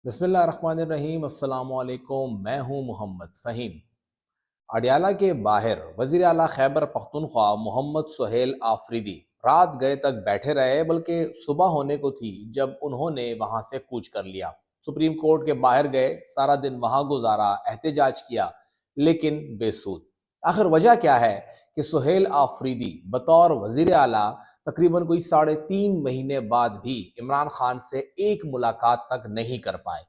बिस्मिल्लाहिर्रहमानिर्रहीम। अस्सलाम वालेकुम। मैं हूं मोहम्मद फ़हीम। अडियाला के बाहर वज़ीर आला खैबर पख्तूनख्वा मोहम्मद सुहेल आफरीदी रात गए तक बैठे रहे, बल्कि सुबह होने को थी जब उन्होंने वहां से कूच कर लिया। सुप्रीम कोर्ट के बाहर गए, सारा दिन वहां गुजारा, एहतजाज किया, लेकिन बेसूद। आखिर वजह क्या है कि सुहेल आफरीदी बतौर वज़ीर आला तकरीबन कोई 3.5 महीने बाद भी इमरान खान से एक मुलाकात तक नहीं कर पाए।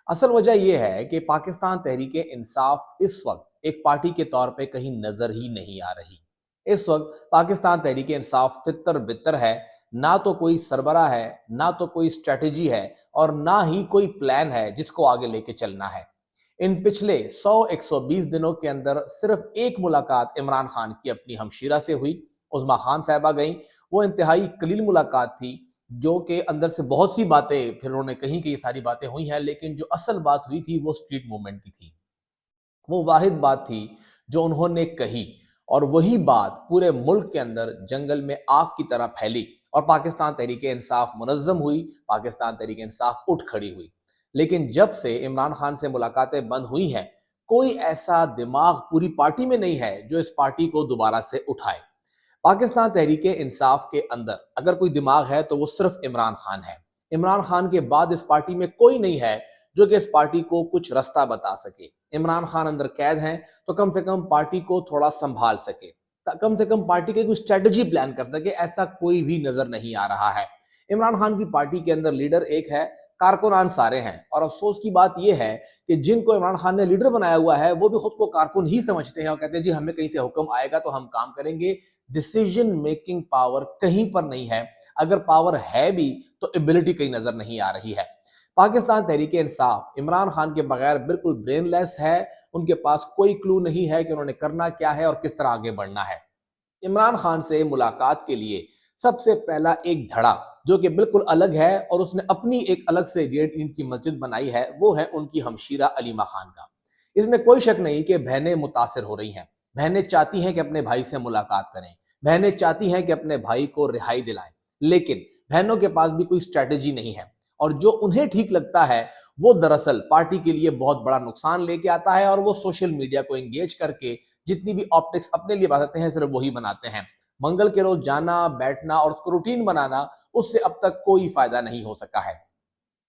असल वजह यह है कि पाकिस्तान तहरीक इंसाफ इस वक्त एक पार्टी के तौर पे कहीं नजर ही नहीं आ रही। इस वक्त पाकिस्तान तहरीक इंसाफ तितर बितर है। ना तो कोई सरबरा है, ना तो कोई स्ट्रेटजी है, और ना ही कोई प्लान है जिसको आगे लेके चलना है। इन पिछले 100-120 दिनों के अंदर सिर्फ एक मुलाकात इमरान खान की अपनी हमशीरा से हुई। उज़मा खान साहबा गई। वो इंतहाई कलील मुलाकात थी, जो कि अंदर से बहुत सी बातें फिर उन्होंने कहीं कि ये सारी बातें हुई हैं, लेकिन जो असल बात हुई थी वो स्ट्रीट मूवमेंट की थी। वो वाहिद बात थी जो उन्होंने कही, और वही बात पूरे मुल्क के अंदर जंगल में आग की तरह फैली और पाकिस्तान तहरीक इंसाफ मुनज़्ज़म हुई, पाकिस्तान तहरीक इंसाफ उठ खड़ी हुई। लेकिन जब से इमरान खान से मुलाकातें बंद हुई हैं, कोई ऐसा दिमाग पूरी पार्टी में नहीं है जो इस पार्टी को दोबारा से उठाए। पाकिस्तान तहरीक इंसाफ के अंदर अगर कोई दिमाग है तो वो सिर्फ इमरान खान है। इमरान खान के बाद इस पार्टी में कोई नहीं है जो कि इस पार्टी को कुछ रास्ता बता सके। इमरान खान अंदर कैद हैं तो कम से कम पार्टी को थोड़ा संभाल सके, कम से कम पार्टी के कोई स्ट्रेटजी प्लान कर सके, ऐसा कोई भी नजर नहीं आ रहा है। इमरान खान की पार्टी के अंदर लीडर एक है, कारकुनान सारे हैं। और अफसोस की बात यह है कि जिनको इमरान खान ने लीडर बनाया हुआ है वो भी खुद को कारकुन ही समझते हैं और कहते हैं जी हमें कहीं से हुक्म आएगा तो हम काम करेंगे। डिसीजन मेकिंग पावर कहीं पर नहीं है। अगर पावर है भी तो एबिलिटी कहीं नजर नहीं आ रही है। पाकिस्तान तहरीक इंसाफ इमरान खान के बगैर बिल्कुल ब्रेनलेस है। उनके पास कोई क्लू नहीं है कि उन्होंने करना क्या है और किस तरह आगे बढ़ना है। इमरान खान से मुलाकात के लिए सबसे पहला एक धड़ा जो कि बिल्कुल अलग है और उसने अपनी एक अलग से रेड ईंट की मस्जिद बनाई है, वो है उनकी हमशीरा अलीमा खान का। इसमें कोई शक नहीं कि बहनें मुतासिर हो रही हैं। बहनें चाहती हैं कि अपने भाई से मुलाकात करें, बहनें चाहती हैं कि अपने भाई को रिहाई दिलाएं, लेकिन बहनों के पास भी कोई स्ट्रेटजी नहीं है। और जो उन्हें ठीक लगता है वो दरअसल पार्टी के लिए बहुत बड़ा नुकसान लेके आता है, और वो सोशल मीडिया को एंगेज करके जितनी भी ऑप्टिक्स अपने लिए बनाते हैं सिर्फ वही बनाते हैं। मंगल के रोज जाना, बैठना और उसको रूटीन बनाना, उससे अब तक कोई फायदा नहीं हो सका है।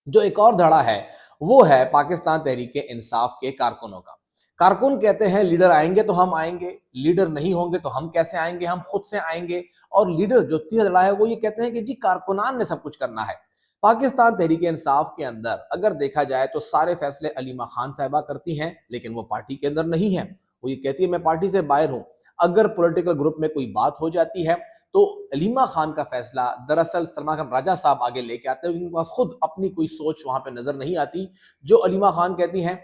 जो एक और धड़ा है वो है पाकिस्तान तहरीक इंसाफ के कारकुनों का। कारकुन कहते हैं लीडर आएंगे तो हम आएंगे, लीडर नहीं होंगे तो हम कैसे आएंगे, हम खुद से आएंगे। और लीडर जो तीसरा धड़ा है वो ये कहते हैं कि जी कारकुनान ने सब कुछ करना है। पाकिस्तान तहरीक इंसाफ के अंदर अगर देखा जाए तो सारे फैसले अलीमा खान साहिबा करती हैं, लेकिन वो पार्टी के अंदर नहीं है। वो ये कहती है मैं पार्टी से बाहर हूं। अगर पॉलिटिकल ग्रुप में कोई बात हो जाती है तो अलीमा खान का फैसला दरअसल सलमान खान राजा साहब आगे लेके आते हैं। उनके पास खुद अपनी कोई सोच वहां पे नजर नहीं आती। जो अलीमा खान कहती हैं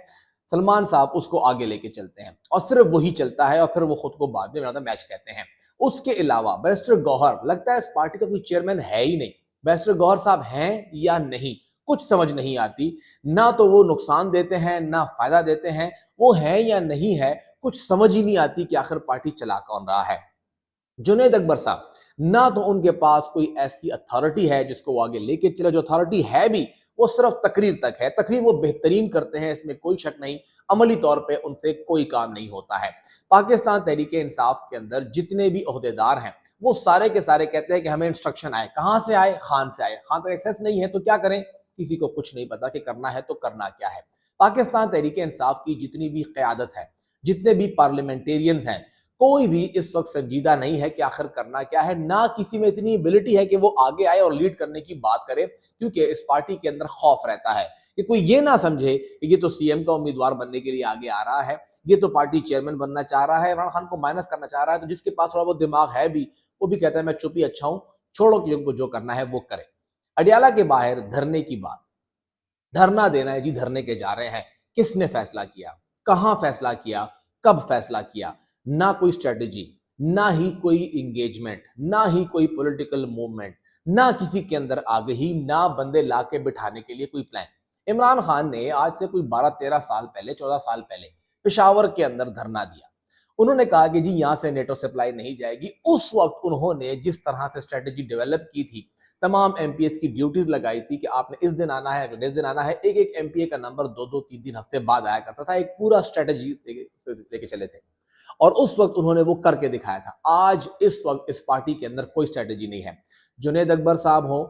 सलमान साहब उसको आगे लेके चलते हैं, और सिर्फ वही चलता है, और फिर वो खुद को बाद में ज्यादा मैच कहते हैं। उसके अलावा बैरिस्टर गौहर लगता है इस पार्टी का कोई चेयरमैन है ही नहीं। बैरिस्टर गौहर साहब हैं या नहीं कुछ समझ नहीं आती। ना तो वो नुकसान देते हैं ना फायदा देते हैं। वो है या नहीं है कुछ समझ ही नहीं आती कि आखिर पार्टी चला कौन रहा है। जुनैद अकबर साहब ना तो उनके पास कोई ऐसी अथॉरिटी है जिसको वो आगे लेके चले, जो अथॉरिटी है भी वो सिर्फ तकरीर तक है। तकरीर वो बेहतरीन करते हैं, इसमें कोई शक नहीं, अमली तौर पे उनसे कोई काम नहीं होता है। पाकिस्तान तहरीक इंसाफ के अंदर जितने भी ओहदेदार हैं वो सारे के सारे कहते हैं कि हमें इंस्ट्रक्शन आए, कहां से आए, खान से आए। खान तक एक्सेस नहीं है तो क्या करें, किसी को कुछ नहीं पता कि करना है तो करना क्या है। पाकिस्तान तहरीक इंसाफ की जितनी भी क़यादत है, जितने भी पार्लियामेंटेरियंस हैं, कोई भी इस वक्त संजीदा नहीं है कि आखिर करना क्या है। ना किसी में इतनी एबिलिटी है कि वो आगे आए और लीड करने की बात करे, क्योंकि इस पार्टी के अंदर खौफ रहता है कि कोई ये ना समझे कि ये तो सीएम का उम्मीदवार बनने के लिए आगे आ रहा है, ये तो पार्टी चेयरमैन बनना चाह रहा है, इमरान खान को माइनस करना चाह रहा है। तो जिसके पास थोड़ा बहुत दिमाग है भी वो भी कहता है मैं चुप ही अच्छा हूं, छोड़ो कि उनको जो करना है वो करे। अडियाला के बाहर धरने की बात, धरना देना है जी, धरने के जा रहे हैं। किसने फैसला किया, कहां फैसला किया, कब फैसला किया? ना कोई स्ट्रेटजी, ना ही कोई इंगेजमेंट, ना ही कोई पॉलिटिकल मूवमेंट, ना किसी के अंदर आगही, ना बंदे ला के बिठाने के लिए कोई प्लान। इमरान खान ने आज से कोई 12-13 साल पहले, 14 साल पहले पेशावर के अंदर धरना दिया। انہوں نے کہا کہ جی یہاں سے نیٹو سپلائی نہیں جائے گی۔ اس وقت انہوں نے جس طرح سے اسٹریٹجی ڈیولپ کی تھی، تمام ایم پی ایس کی ڈیوٹیز لگائی تھی کہ آپ نے اس دن آنا ہے، اگلے دن آنا ہے، ایک ایک ایم پی اے کا نمبر 2-3 ہفتے بعد آیا کرتا تھا، ایک پورا اسٹریٹجی لے کے چلے تھے، اور اس وقت انہوں نے وہ کر کے دکھایا تھا۔ آج اس وقت اس پارٹی کے اندر کوئی اسٹریٹجی نہیں ہے۔ جنید اکبر صاحب ہوں،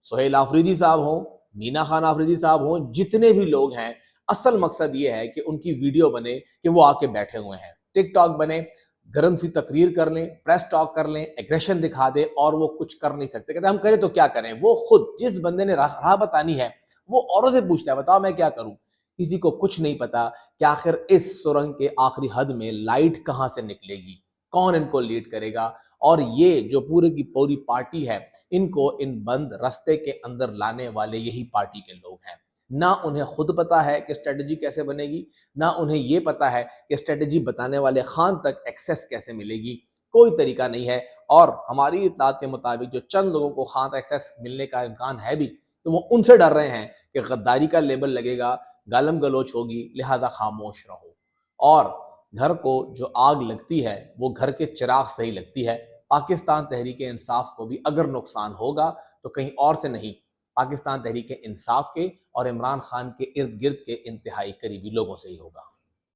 سہیل آفریدی صاحب ہوں، مینا خان آفریدی صاحب ہوں، جتنے بھی لوگ ہیں، اصل مقصد یہ ہے کہ ان کی ویڈیو بنے کہ وہ آ کے بیٹھے ہوئے ہیں، ٹک ٹاک بنے، گرم سی تقریر کر لیں، پریس ٹاک کر لیں، ایگریشن دکھا دیں، اور وہ کچھ کر نہیں سکتے۔ کہتے ہیں ہم کریں تو کیا کریں؟ وہ خود جس بندے نے راہ بتانی ہے وہ اوروں سے پوچھتا ہے بتاؤ میں کیا کروں؟ کسی کو کچھ نہیں پتا کہ آخر اس سرنگ کے آخری حد میں لائٹ کہاں سے نکلے گی، کون ان کو لیڈ کرے گا، اور یہ جو پورے کی پوری پارٹی ہے، ان کو ان بند رستے کے اندر لانے والے یہی پارٹی کے لوگ ہیں۔ نہ انہیں خود پتا ہے کہ اسٹریٹجی کیسے بنے گی، نہ انہیں یہ پتا ہے کہ اسٹریٹجی بتانے والے خان تک ایکسیس کیسے ملے گی، کوئی طریقہ نہیں ہے۔ اور ہماری اطلاعات کے مطابق جو چند لوگوں کو خان تک ایکسیس ملنے کا امکان ہے بھی، تو وہ ان سے ڈر رہے ہیں کہ غداری کا لیبل لگے گا، گالم گلوچ ہوگی، لہٰذا خاموش رہو۔ اور گھر کو جو آگ لگتی ہے وہ گھر کے چراغ سے ہی لگتی ہے۔ پاکستان تحریک انصاف کو بھی اگر نقصان ہوگا تو کہیں اور سے نہیں، پاکستان تحریک انصاف کے اور عمران خان کے ارد گرد کے انتہائی قریبی لوگوں سے ہی ہوگا۔